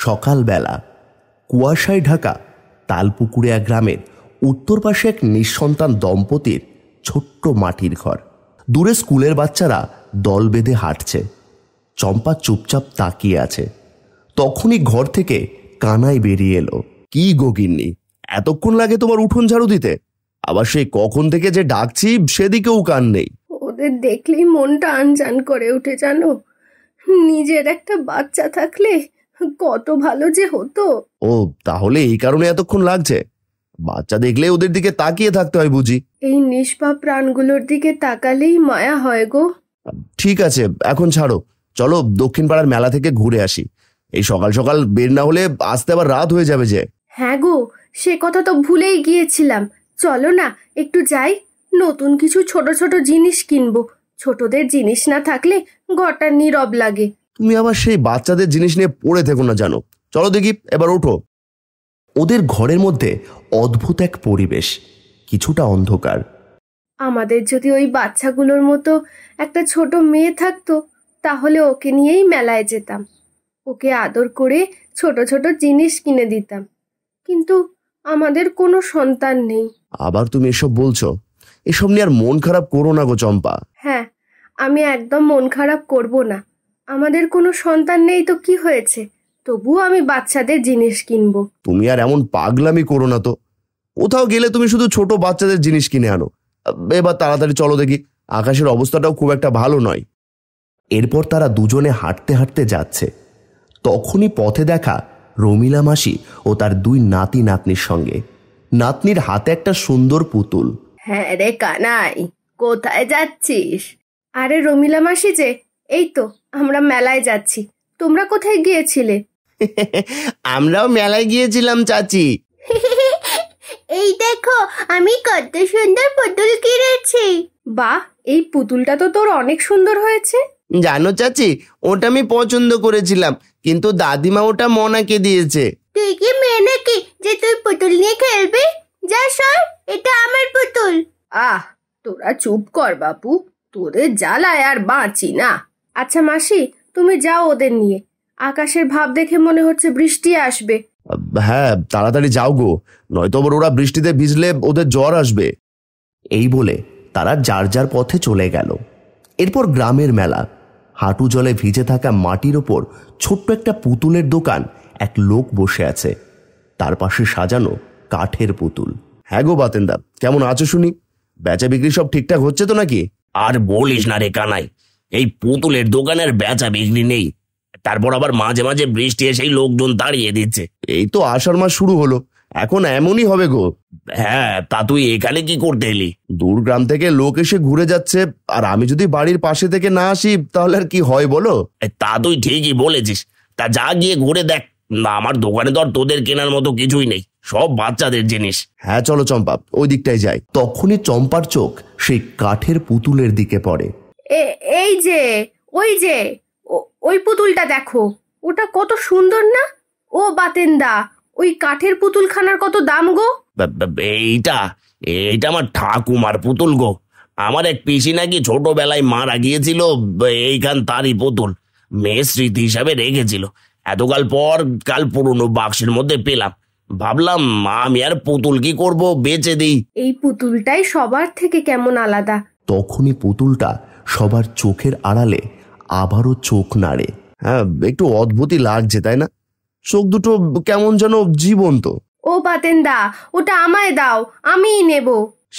সকালবেলা কুয়াশায় ঢাকা তালপুকুরিয়া গ্রামের উত্তর পাশে এক নিঃসন্তান দম্পতির ছোট্ট মাটির ঘর। দূরে স্কুলের বাচ্চারা দল বেঁধে হাঁটছে। চম্পা চুপচাপ তাকিয়ে আছে। তখনই ঘর থেকে কানাই বেরিয়ে এলো। কি গো গিন্নি, এতক্ষণ লাগে তোমার উঠোন ঝাড়ু দিতে? আবার সেই কখন থেকে যে ডাকছি সেদিকেও কান নেই। ওদের দেখলেই মনটা আনজান করে উঠে জানো। নিজের একটা বাচ্চা থাকলে কত ভালো যে হতো। ও, তাহলে এই কারণে এতক্ষণ লাগছে? বাচ্চা দেখলে ওদের দিকে তাকিয়ে থাকতে হয় বুঝি? এই নিষ্পাপ প্রাণগুলোর দিকে তাকালেই মায়া হয় গো। ঠিক আছে, এখন ছাড়ো, চলো দক্ষিণ পাড়ার মেলা থেকে ঘুরে আসি। এই সকাল সকাল বের না হলে আসতে আবার রাত হয়ে যাবে যে। হ্যাঁ গো, সে কথা তো ভুলেই গিয়েছিলাম। চলো না একটু যাই, নতুন কিছু ছোট ছোট জিনিস কিনবো। ছোটদের জিনিস না থাকলে ঘরটা নীরব লাগে। তুমি আবার সেই বাচ্চাদের জিনিস নিয়ে পড়ে থেকো না জানো। চলো দেখি, এবার ওঠো। ওদের ঘরের মধ্যে অদ্ভুত এক পরিবেশ, কিছুটা অন্ধকার। আমাদের যদি ওই বাচ্চাগুলোর মতো একটা ছোট মেয়ে থাকতো, তাহলে ওকে নিয়েই মেলায় যেতাম। ওকে আদর করে ছোট ছোট জিনিস কিনে দিতাম। কিন্তু আমাদের কোনো সন্তান নেই। আবার তুমি এসব বলছো? এসব নিয়ে আর মন খারাপ করো না গো চম্পা। হ্যাঁ, আমি একদম মন খারাপ করব না। আমাদের কোনো সন্তান নেই তো কি হয়েছে, তবুও আমি বাচ্চাদের জিনিস কিনবো। তুমি আর এমন পাগলামি করো না তো। কোথাও গেলে তুমি শুধু ছোট বাচ্চাদের জিনিস কিনে আনো। এবার তাড়াতাড়ি চলো দেখি, আকাশের অবস্থাটাও খুব একটা ভালো নয়। এরপর তারা দুজনে হাঁটতে হাঁটতে যাচ্ছে। তখনই পথে দেখা রমিলা মাসি ও তার দুই নাতি নাতনির সঙ্গে। নাতনির হাতে একটা সুন্দর পুতুল। হ্যাঁ রে কানাই, কোথায় যাচ্ছিস? আরে রমিলা মাসি যে, এই তো আমরা মেলায় যাচ্ছি। তোমরা কোথায় গিয়েছিলে? আমরাও মেলায় গিয়েছিলাম চাচি। এই দেখো, আমি কত সুন্দর পুতুল কিনেছি। বাহ, এই পুতুলটা তো তোর অনেক সুন্দর হয়েছে। জানো চাচি, ওটা আমি পছন্দ করেছিলাম, কিন্তু দাদিমা ওটা মনাকে দিয়েছে। তুই কি মেয়ে নাকি যে তুই পুতুল নিয়ে খেলবি? যা সর, এটা আমার পুতুল। আহ, তোরা চুপ কর বাপু, তোদের জ্বালায় আর বাঁচি না। আচ্ছা মাসি, তুমি যাও ওদের নিয়ে। আকাশের ভাব দেখে মনে হচ্ছে বৃষ্টি আসবে। হ্যাঁ, তাড়াতাড়ি যাও গো, নয়তো আবার ওরা বৃষ্টিতে ভিজলে ওদের জ্বর আসবে। এই বলে তারা যার যার পথে চলে গেল। এরপর গ্রামের মেলা। হাঁটু জলে ভিজে থাকা মাটির ওপর ছোট্ট একটা পুতুলের দোকান। এক লোক বসে আছে, তার পাশে সাজানো কাঠের পুতুল। হ্যাঁ গো বাতেন্দা, কেমন আছো শুনি? বেচা বিক্রি সব ঠিকঠাক হচ্ছে তো নাকি? আর বলিস না রে কানাই, এই পুতুলের দোকানের বেচা বিক্রি নেই। তারপর আবার মাঝে মাঝে বৃষ্টি এসে লোকজন তাড়িয়ে দিচ্ছে। এই তো আষাঢ় মাস শুরু হলো, এখন এমনই হবে গো। হ্যাঁ, তা তুই এখানে কি করতে এলি? দূর গ্রাম থেকে লোক এসে ঘুরে যাচ্ছে, আর আমি যদি বাড়ির পাশে থেকে না আসি তাহলে আর কি হয় বলো? তা তুই ঠিকই বলেছিস। তা যা গিয়ে ঘুরে দেখ না, আমার দোকানে তো আর তোদের কেনার মতো কিছুই নেই, সব বাচ্চাদের জিনিস। হ্যাঁ চলো চম্পা, ওই দিকটাই যাই। তখনই চম্পার চোখ সেই কাঠের পুতুলের দিকে পড়ে। এই যে, ওই যে ওই পুতুলটা দেখো, ওটা কত সুন্দর না? ও বাতেন্দা, ওই কাঠের পুতুলখানার কত দাম গো? এইটা এইটা আমার ঠাকুমার পুতুল গো। আমার এক পিসি নাকি ছোটবেলায় মারা গিয়েছিল, এইখান তারই পুতুল মেয়ে স্মৃতি হিসাবে রেখেছিল। এতকাল পর কাল পুরনো বাক্সের মধ্যে পেলাম, ভাবলাম আমি আর পুতুল কি করব, বেচে দিই। এই পুতুলটাই সবার থেকে কেমন আলাদা। তখনই পুতুলটা সবার চোখের আড়ালে আবারও চোখ নাড়ে। হ্যাঁ, একটু অদ্ভুতই লাগছে তাই না? চোখ দুটো কেমন যেন জীবন্ত। ও বাতেন্দা, ওটা আমায় দাও, আমিই নেব।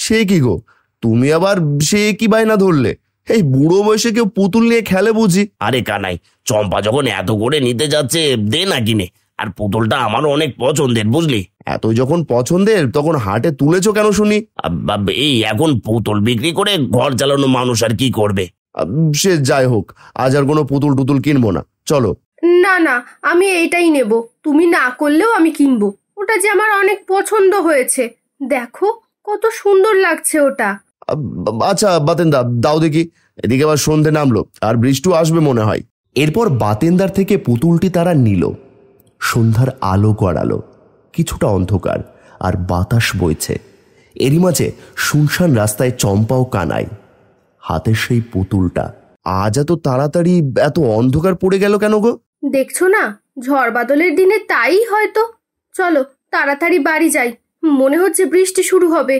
সে কি গো, তুমি আবার সে কি বায়না ধরলে? এই বুড়ো বয়সে কেউ পুতুল নিয়ে খেলে বুঝি? আরে কানাই, চম্পা যখন এত করে নিতে যাচ্ছে দে না কিনে। আর পুতুলটা আমারও অনেক পছন্দের, বুঝলি? এত যখন পছন্দের তখন হাটে তুলেছো কেন শুনি? এই এখন পুতুল বিক্রি করে ঘর চালানো মানুষ আর কি করবে? সে যাই হোক, আজ আর কোনো পুতুল টুতুল কিনবো না, চলো। না না, আমি এইটাই নেব। তুমি না করলেও আমি কিনবো। ওটা যে আমার অনেক পছন্দ হয়েছে। দেখো কত সুন্দর লাগছে ওটা। আচ্ছা বাতেন্দা, দাও দেখি। এদিকে আবার সন্ধে নামলো আর বৃষ্টি আসবে মনে হয়। এরপর বাতেন্দার থেকে পুতুলটি তারা নিল। সন্ধ্যার আলো গড়ালো, কিছুটা অন্ধকার আর বাতাস বইছে। এরই মাঝে শুনশান রাস্তায় চম্পা ও কানাই, হাতে সেই পুতুলটা। আজ এত তাড়াতাড়ি এত অন্ধকার পড়ে গেল কেন গো? দেখছো না, ঝড় বাদলের দিনে তাই হয়তো। চলো তাড়াতাড়ি বাড়ি যাই, মনে হচ্ছে বৃষ্টি শুরু হবে।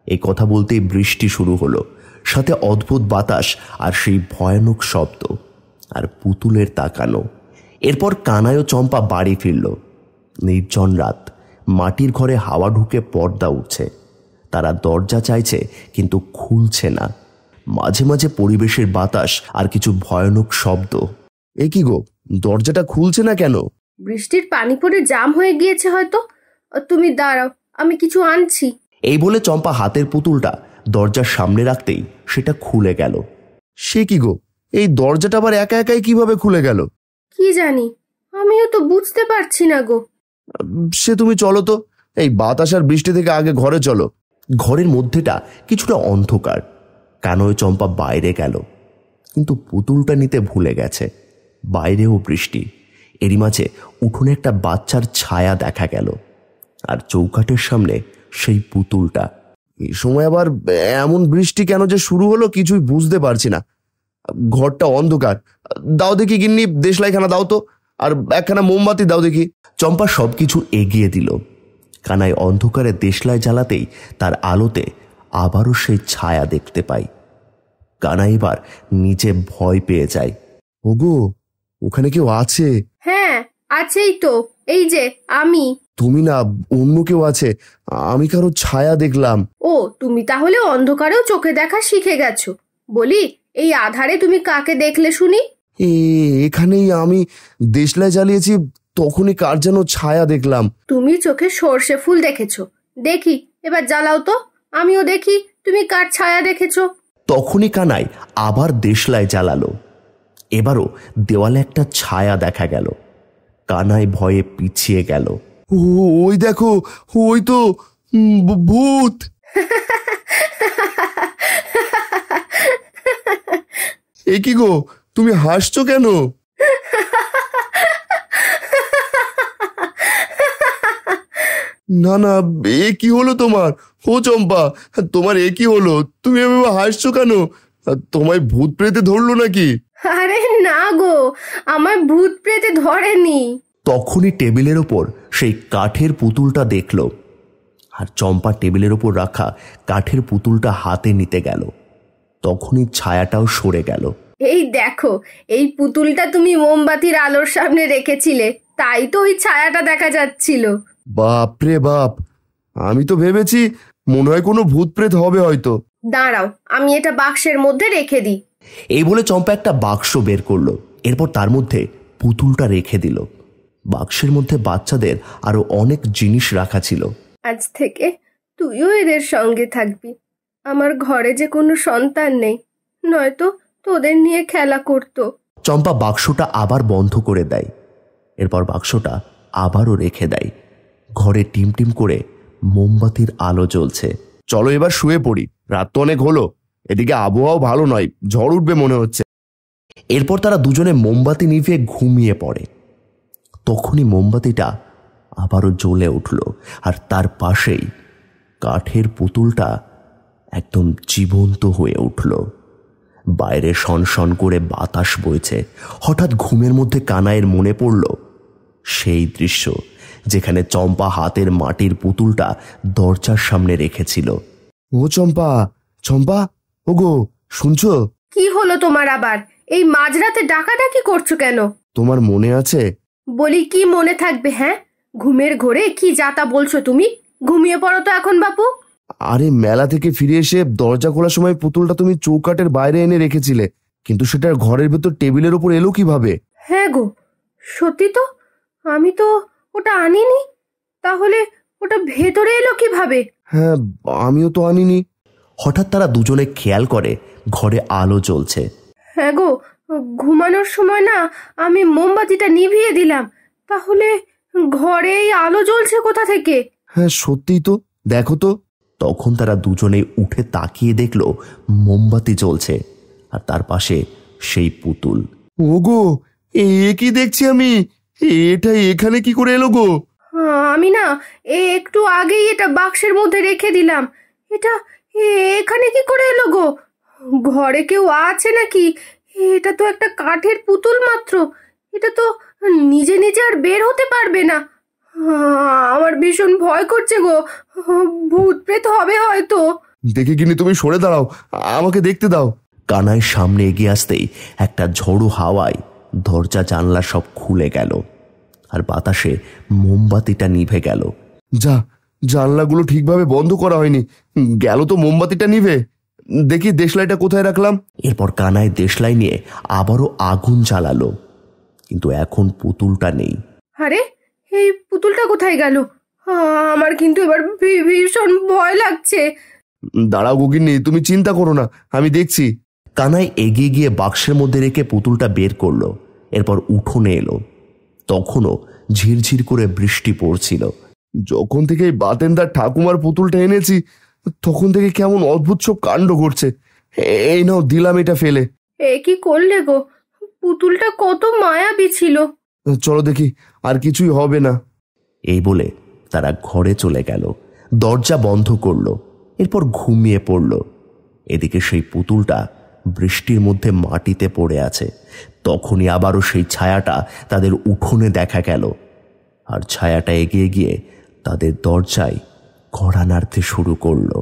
এই কথা বলতেই বৃষ্টি শুরু হলো, সাথে অদ্ভুত বাতাস আর সেই ভয়ানক শব্দ আর পুতুলের তাকানো। এরপর কানাই ও চম্পা বাড়ি ফিরল। নির্জন রাত, মাটির ঘরে হাওয়া ঢুকে পর্দা উঠছে। তারা দরজা চাইছে কিন্তু খুলছে না। মাঝে মাঝে পরিবেশের বাতাস আর কিছু ভয়ানক শব্দ। এ কি গো, দরজাটা খুলছে না কেন? বৃষ্টির পানি পড়ে জাম হয়ে গিয়েছে হয়তো। তুমি দাঁড়াও, আমি কিছু আনছি। এই বলে চম্পা হাতের পুতুলটা দরজার সামনে রাখতেই সেটা খুলে গেল। সে কি গো, এই দরজাটা আবার একা একাই কিভাবে খুলে গেল? কি জানি, আমিও তো বুঝতে পারছি না গো। সে তুমি চলো তো, এই বাতাস আর বৃষ্টি থেকে আগে ঘরে চলো। ঘরের মধ্যেটা কিছুটা অন্ধকার। কানয় চম্পা বাইরে গেল, কিন্তু পুতুলটা নিতে ভুলে গেছে। বাইরেও বৃষ্টি। এরই মাঝে উঠোনে একটা বাচ্চার ছায়া দেখা গেল, আর চৌকাঠের সামনে সেই পুতুলটা। এই সময় আবার এমন বৃষ্টি কেন যে শুরু হলো কিছুই বুঝতে পারছি না। ঘরটা অন্ধকার। দাও দেখি গিন্নি, দেশলাইখানা দাও তো, আর একখানা মোমবাতি দাও দেখি। চম্পা সবকিছু এগিয়ে দিল। কানাই অন্ধকারে দেশলাই জ্বালাতেই তার আলোতে আবারও সেই ছায়া দেখতে পাই। কানাই এবার নিচে ভয় পেয়ে যায়। ওগো, ওখানে কেউ আছে? হ্যাঁ আছেই তো, এই যে আমি। তুমি না, অন্য কেউ আছে। আমি কারো ছায়া দেখলাম। ও, তুমি তাহলে অন্ধকারেও চোখে দেখা শিখে গেছো। বলি, এই আধারে তুমি কাকে দেখলে শুনি? এখানেই আমি দেশলাই জ্বালিয়েছি, তখনই কার যেন ছায়া দেখলাম। তুমি চোখে সর্ষে ফুল দেখেছো। দেখি, এবার জ্বালাও তো, আমিও দেখি তুমি কার ছায়া দেখেছো। তখনই কানাই আবার দেশলাই জ্বালালো। এবারও দেওয়ালে একটা ছায়া দেখা গেল। কানাই ভয়ে পিছিয়ে গেল। ওই দেখো, ওই তো ভূত। এ কি গো, তুমি হাসছো কেন? না না, এ কি হলো তোমার? ও চম্পা, তোমার এ কি হলো? তুমি এভাবে হাসছো কেন? তোমায় ভূত প্রেতে ধরলো নাকি? আরে না গো, আমার ভূত প্রেতে ধরেনি। তখনই টেবিলের ওপর সেই কাঠের পুতুলটা দেখল, আর চম্পা টেবিলের ওপর রাখা কাঠের পুতুলটা হাতে নিতে গেল। তখনই ছায়াটাও সরে গেল। এই দেখো, এই পুতুলটা তুমি মোমবাতির আলোর সামনে রেখেছিলে, তাই তো ওই ছায়াটা দেখা যাচ্ছিল। বাপ রে বাপ, আমি তো ভেবেছি মনে হয় কোনো ভূত প্রেত হবে হয়তো। দাঁড়াও, আমি এটা বাক্সের মধ্যে রেখে দিই। এই বলে চম্পা একটা বাক্স বের করলো। এরপর তার মধ্যে পুতুলটা রেখে দিল। বাক্সের মধ্যে বাচ্চাদের আরো অনেক জিনিস রাখা ছিল। আজ থেকে তুইও এদের সঙ্গে থাকবি। আমার ঘরে যে কোনো সন্তান নেই, নয়তো তোদের নিয়ে খেলা করতো। চম্পা বাক্সটা আবার বন্ধ করে দেয়। এরপর বাক্সটা আবারও রেখে দেয়। ঘরে টিম টিম করে মোমবাতির আলো জ্বলছে। চলো এবার শুয়ে পড়ি, রাত তো অনেক হলো। এদিকে আবহাওয়াও ভালো নয়, ঝড় উঠবে মনে হচ্ছে। এরপর তারা দুজনে মোমবাতি নিভিয়ে ঘুমিয়ে পড়ে। তখনই মোমবাতিটা আবারও জ্বলে উঠল, আর তার পাশেই কাঠের পুতুলটা একদম জীবন্ত হয়ে উঠল। বাইরে সনসন করে বাতাস বইছে। হঠাৎ ঘুমের মধ্যে কানাইয়ের মনে পড়ল সেই দৃশ্য, যেখানে চম্পা হাতের মাটির পুতুলটা দরজার সামনে রেখেছিল। ও চম্পা, চম্পা, ওগো, শুনছো? কি হলো তোমার আবার? এই মাঝরাতে ডাকাডাকি করছো কেন? তোমার মনে আছে? বলি, কি মনে থাকবে? হ্যাঁ, ঘুমের ঘোরে কি যাতা বলছো তুমি? ঘুমিয়ে পড়ো তো এখন বাপু। আরে, মেলা থেকে ফিরে এসে দরজা খোলার সময় পুতুলটা তুমি চৌকাঠের বাইরে এনে রেখেছিলে, কিন্তু সেটা ঘরের ভেতর টেবিলের উপর এলো কিভাবে? হ্যাঁ গো, সত্যি তো, আমি তো ওটা আনিনি। তাহলে ওটা ভেতরে এলো কিভাবে? হ্যাঁ, আমিও তো আনিনি। হঠাৎ তারা দুজনে খেয়াল করে ঘরে আলো জ্বলছে। হ্যাঁ গো, ঘুমানোর সময় না আমি মোমবাতিটা নিভিয়ে দিলাম, তাহলে ঘরে এই আলো জ্বলছে কোথা থেকে? হ্যাঁ সত্যিই তো, দেখো তো। তখন তারা দুজনে উঠে তাকিয়ে দেখলো মোমবাতি জ্বলছে, আর তার পাশে সেই পুতুল। ওগো, এ কি দেখছি আমি? এটা এখানে কি করে এলো গো? আমি না একটু আগেই এটা বাক্সের মধ্যে রেখে দিলাম। এটা এখানে কি করে এলো গো? ঘরে কেউ আছে নাকি? এটা তো একটা কাঠের পুতুল মাত্র, এটা তো নিজে নিজে আর বের হতে পারবে না। আমার ভীষণ ভয় করছে গো, ভূত প্রেত হবে হয়তো। দেখে কিনি তুমি সরে দাঁড়াও, আমাকে দেখতে দাও। কানাইয়ের সামনে এগিয়ে আসতেই একটা ঝড়ো হাওয়ায় দরজা জানলা সব খুলে গেল, আর বাতাসে মোমবাতিটা নিভে গেল। যা, জানলাগুলো ঠিকভাবে বন্ধ করা হয়নি, গেল তো মোমবাতিটা নিভে। দেখি দেশলাইটা কোথায় রাখলাম। এরপর কানাই দেশলাই নিয়ে আবারও আগুন জ্বালালো, কিন্তু এখন পুতুলটা নেই। আরে, এই পুতুলটা কোথায় গেল? আমার কিন্তু এবার ভীষণ ভয় লাগছে। দাঁড়াও গগিন্নি, তুমি চিন্তা করো না, আমি দেখছি। কানাই এগিয়ে গিয়ে বাক্সের মধ্যে রেখে পুতুলটা বের করলো। এরপর উঠোনে এলো। তখনও ঝিরঝির করে বৃষ্টি পড়ছিল। যখন থেকে এই বাতেনদার ঠাকুমার পুতুলটা এনেছি, তখন থেকে কেমন অদ্ভুত সব কাণ্ড ঘটছে। এই নাও, দিলাম এটা ফেলে। এ কি করলে গো? পুতুলটা কত মায়াবী ছিল। চলো দেখি, আর কিছুই হবে না। এই বলে তারা ঘরে চলে গেল, দরজা বন্ধ করলো। এরপর ঘুমিয়ে পড়ল। এদিকে সেই পুতুলটা বৃষ্টির মধ্যে মাটিতে পড়ে আছে। তখনই আবারও সেই ছায়াটা তাদের উঠোনে দেখা গেল, আর ছায়াটা এগিয়ে গিয়ে তাদের দরজায় কড়া নাড়তে শুরু করলো।